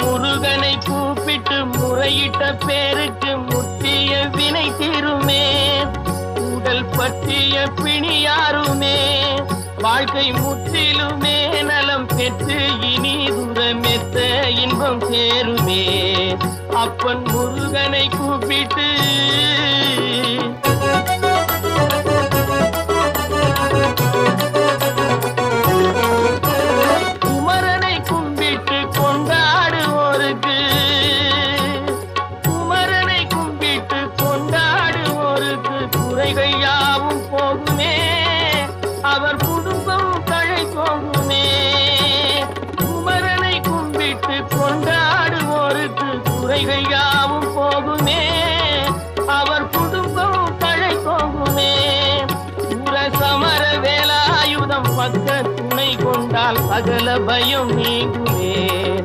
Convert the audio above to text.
முருகனை கூப்பிட்டு முறையிட்ட பேருக்கு முற்றிய வினை தீருமே. உடல் பற்றிய பிணியாருமே வாழ்க்கை முற்றிலுமே நலம் பெற்று இனி துரமெத்த இன்பம் சேருமே. அப்பன் முருகனை கூப்பிட்டு குமரனை கும்பிட்டு கொண்டாடுவோருக்கு குமரனை கும்பிட்டு கொண்டாடுவோருக்கு குறைகள் யாவும் போகுமே. அவர் குடும்பம் தழை போகுமே. குமரனை கும்பிட்டு கொண்டாடுவோருக்கு குறைகள் யாவும் போகுமே. அவர் குடும்பம் தழை போகுமே. சமர வேலாயுதம் பக்க துணை கொண்டால் சகல பயம் நீங்குமே.